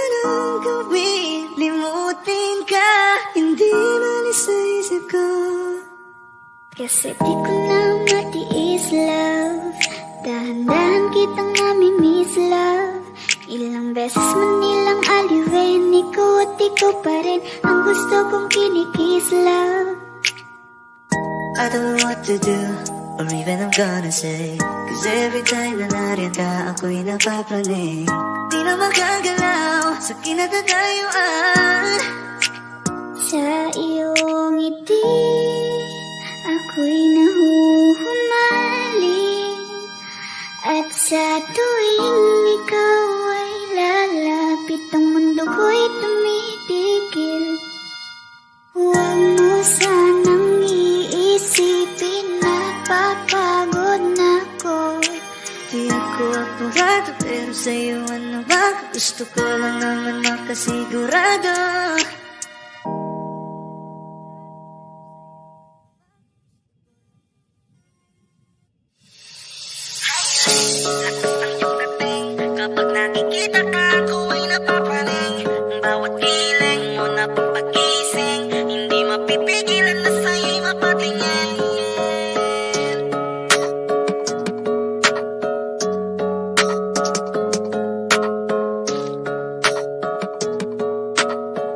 anong gawin, limutin ka, hindi malis sa isip ko. Kasi di ko na matiis, love. Dahan-dahan kitang namimiss, love. Ilang beses man nilang aliwin, ikaw at ikaw pa rin ang gusto kong kinikis, love. I don't know what to do, or even I'm gonna say, cause every time na nariyan ka, ako'y napapraning. Di na makagalaw sa kinatagayuan. Sa iyong ngiti, ako'y nahuhumaling. At sa tuwing ikaw ay lalapit, ang mundo ko'y tumitigil. Huwag mo sanang iisipin na papagod na ko. Di ako apurado, pero sa'yo ano ba? Gusto ko lang naman makasigurado. Kapag nakikita ka, ako ay napapraning. Bawat piling mo na pampagising, hindi mapipigilan na sa'yo'y mapatingin.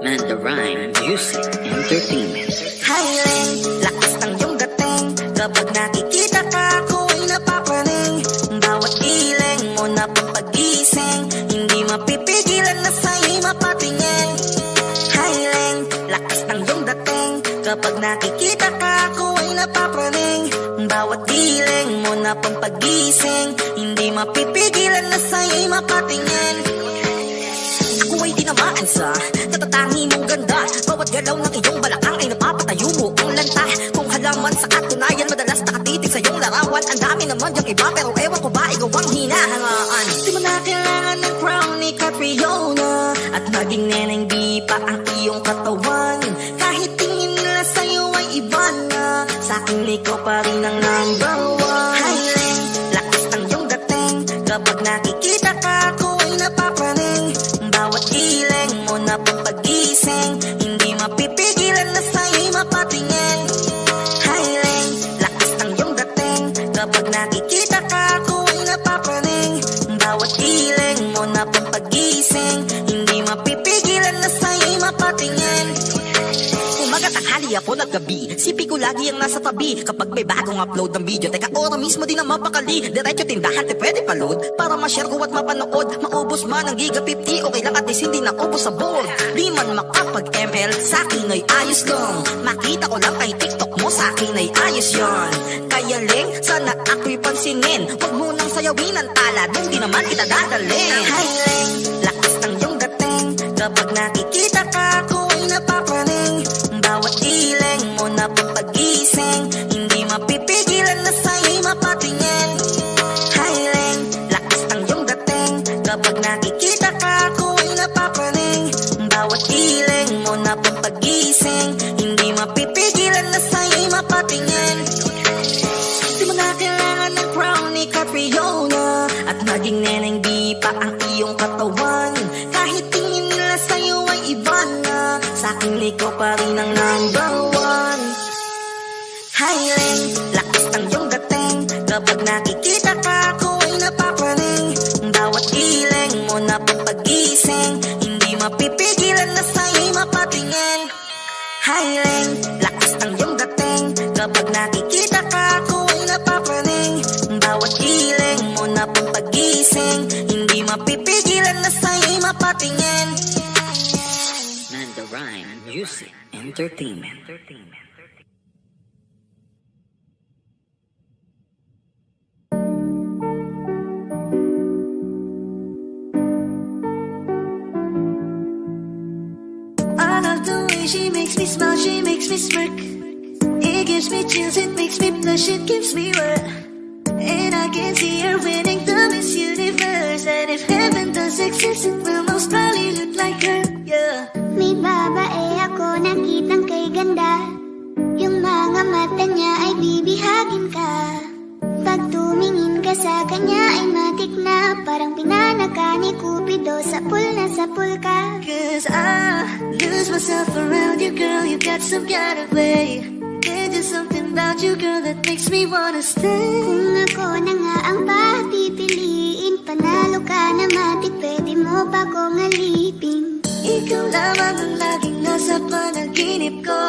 Manda Rhyme Music Entertainment. Highland, lakas ng iyong dating. Kapag nakikita ka, ako ay napapraning. Bawat piling mo na pampagising, hindi mapipigilan na sa'yo'y mapatingin. Highland, lakas ng iyong dating. Kapag nakikita ka, ako ay napapraning. Bawat piling mo na pampagising, hindi mapipigilan na sa'yo'y mapatingin. Ako ay tinamaan sa natatangi mong ganda. Bawat galaw ng iyong balakang ay napapatayo mo ang lanta. Kung halaman sa katunayan, madalas nakatitig sa iyong larawan. Ang dami naman yung iba, pero ewan ko ba ikaw ang hinahangaan. Di mo na kailangan ng crown ni Catriona, at naging neneng di pa ang iyong katawan. Kahit tingin nila sa'yo ay iba na, sa'kin ikaw pa rin ang number one. Highland, lakas ng iyong dating. Kapag nakikita ka, ako ay napapraning. Bawat iling mo na pampagising, hindi mapipigilan na sa'yo'y mapatingin. Highland, lakas ng iyong dating. Kapag nakikita ka, ako ay napapraning. Bawat iling mo na pampagising, hindi mapipigilan na sa'yo'y mapatingin. Umaga, tanghali, hapon at gabi, sipi ko lagi ang nasa tabi. Kapag may bagong upload ng video, teka ora mismo din ang mapakali. Diretso tindahan, te pwede pa-load para ma-share ko at mapanood. Maubos man ang giga 50, okay lang at least hindi na ubos sa board. Di man makapag-ML, sa'kin ay ayos lang. Makita ko lang kay TikTok mo, sa'kin ay ayos yon. Kaya ling, sana ako'y pansinin. Huwag mo nang sayawin ang tala, dun di naman kita dadalhin. Highland, lakas ng iyong dating. Kapag nakikita ka, ako ay napapraning. Bawat iling mo na pampagising, hindi mapipigilan na sa'yo'y mapatingin. Highland, lakas ng iyong dating. Kapag nakikita ka, ako ay napapraning. Bawat iling mo na pampagising, hindi mapipigilan na sa'yo'y mapatingin. Di mo na kailangan ng crown ni Catriona, at naging neneng di pa ang iyong katawan. Kahit tingin nila sa'yo ay iba na, sa'kin ikaw pa rin ang number one. Highland, lakas ng iyong dating. Kapag nakikita ka, ako ay napapraning. Bawat iling mo na pampagising, hindi mapipigilan na sa'yo'y mapatingin. Highland, lakas ng iyong dating. Kapag nakikita ka, ako ay napapraning. Bawat iling mo na pampagising, hindi mapipigilan na sa'yo'y mapatingin. Manda Rhyme Music Entertainment. I love the way she makes me smile, she makes me smirk. It gives me chills, it makes me blush, it gives me work. And I can see her winning the Miss Universe. And if heaven does exist, it will most probably look like her, yeah. May babae ako nakitang kay ganda. Yung mga mata niya ay bibihagin ka. Pag tumingin ka sa kanya ay matik na, parang pinanaka ni Cupido, sapul na sapul ka. Cause I lose myself around you, girl. You got some kind of way. There's just something about you, girl, that makes me wanna stay. Kung ako na nga ang papipiliin, panalo ka na matik, pwede mo pa kong alipin. Ikaw lamang ang laging nasa panaginip ko.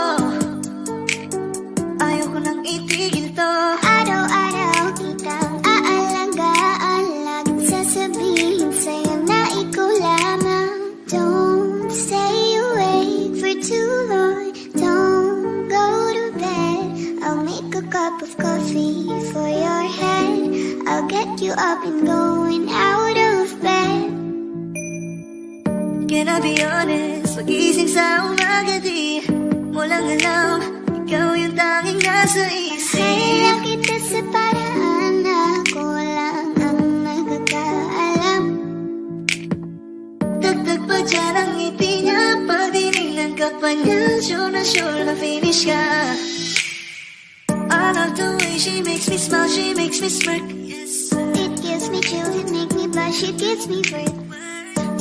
Ayoko nang itigil to. Araw-araw kitang aalagaan, laging sasabihin sa'yo na ikaw lamang. Don't stay awake for too long, don't go to bed. I'll make a cup of coffee for your head, I'll get you up and going out of bed. Can I be honest? Pagising sa umaga di mo lang alam, ikaw yung tanging nasa isip. Kaya kita sa paraan na ako lang ang nakakaalam. Dagdag pa dyan ang ngiti niya, pag dinilan ka pa niya, sure na finish ka. I love the way she makes me smile, she makes me smirk. Yes. It gives me chills, it makes me blush, it gives me birth.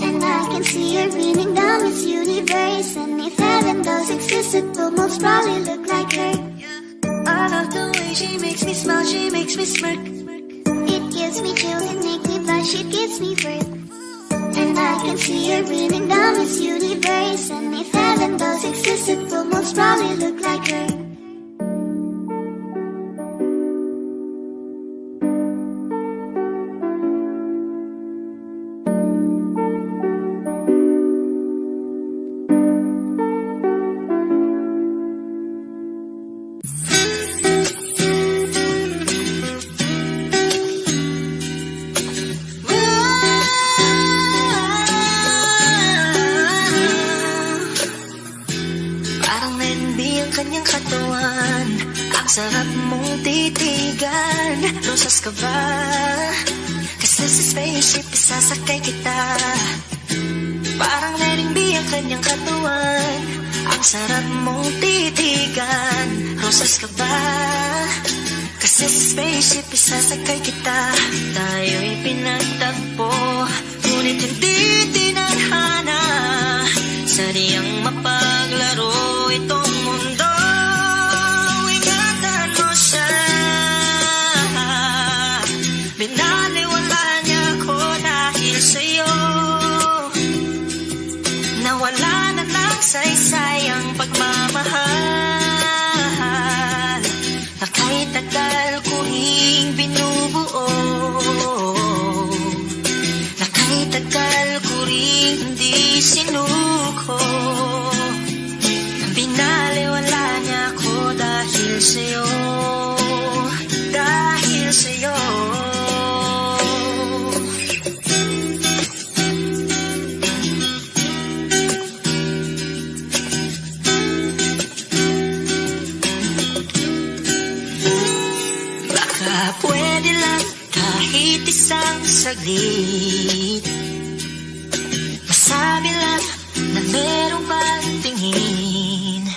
And I can see her beaming down this universe. And if heaven does exist, it will most probably look like her. I love the way she makes me smile, she makes me smirk. It gives me chills, it makes me blush, it gives me birth. And I can see her beaming down this universe. And if heaven does exist, it will most probably look like her. Kanyang katawan, ang sarap mong titigan. Rosas ka ba? Kasi sa spaceship isasakay kita. Parang letting be ang kanyang katawan, ang sarap mong titigan. Rosas ka ba? Kasi sa spaceship isasakay kita. Tayo'y pinagtagpo, ngunit hindi tinadhana. Sadyang mapaglaro itong mundo. Ingatan mo siya. Binaliwala niya ako dahil sa'yo. Nawala na ng saysay ang pagmamahal na kahit tagal ko ring binubuo, na kahit tagal ko ring hindi sinuko. Binaliwala niya ako dahil sa'yo, dahil sa'yo. Baka pwede lang kahit isang saglit, masabi lang na merong pagtingin.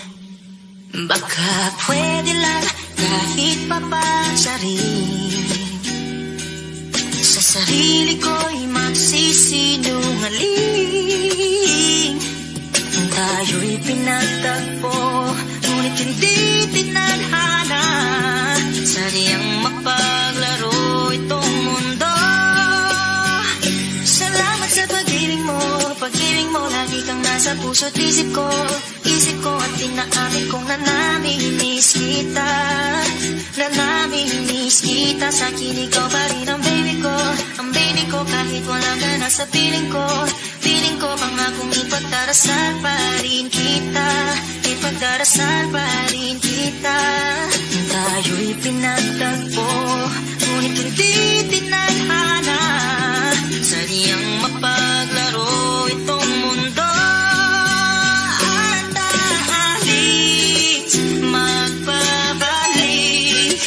Baka pwede lang kahit papansarin, sa sarili ko'y magsisinungaling. Tayo'y pinagtagpo, ngunit hindi tinadhana. Sadyang mapaglaro itong mundo. Salamat sa pag-ibig mo, lagi kang nasa puso't isip ko. Isip ko at tinaamin kong nanamimiss kita, nanamimiss kita. Sa'kin ikaw pa rin ang baby ko, ang baby ko kahit wala ka na sa piling ko. Piling ko pangakong ipagdarasal pa rin kita, ipagdarasal pa rin kita. Tayo'y pinagtagpo, ngunit hindi tinadhana. Sadyang mapaglaro itong mundo. At aalis, magpabalik,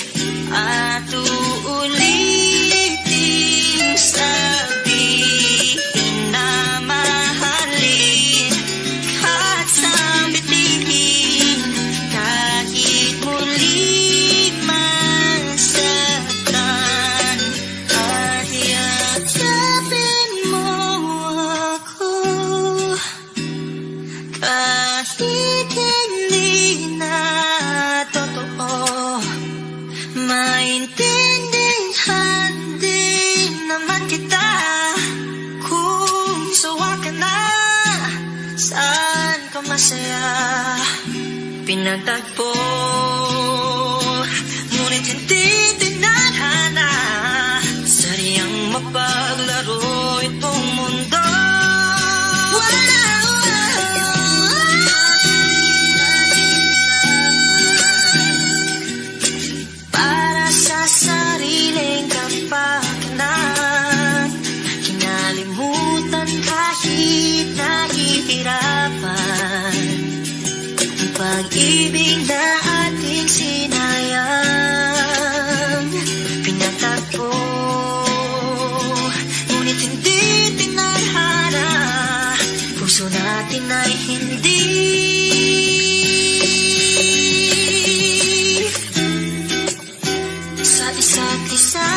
at uulitin sabihin na mahalin. At sambitin kahit muli masaktan. Saan ka masaya pinagtagpo, ngunit hindi tinadhana. Sadyang mapaglaro itong mundo. Para sa sariling kapakanan, kinalimutan kahit nahihirapan. Ang pag-ibig na ating sinayang, pinatagpo, ngunit hindi tinadhana. Puso natin ay hindi sa isa't isa.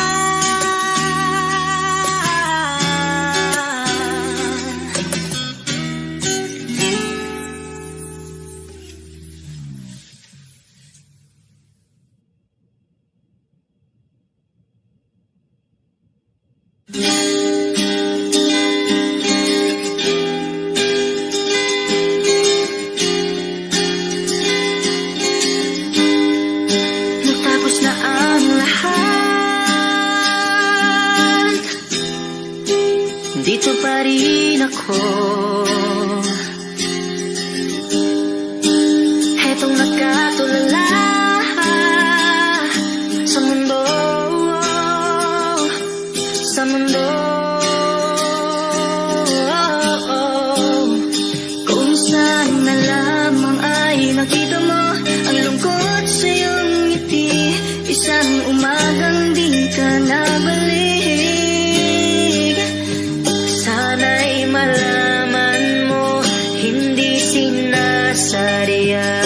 Natapos na ang lahat, dito pa rin ako. Hetong nakatulala sa mundo, sa mundo. Kung saan na lamang ay nakita mo ang lungkot sa iyong ngiti, isang umagang di ka nabalik. Sana'y malaman mo, hindi sinasadya.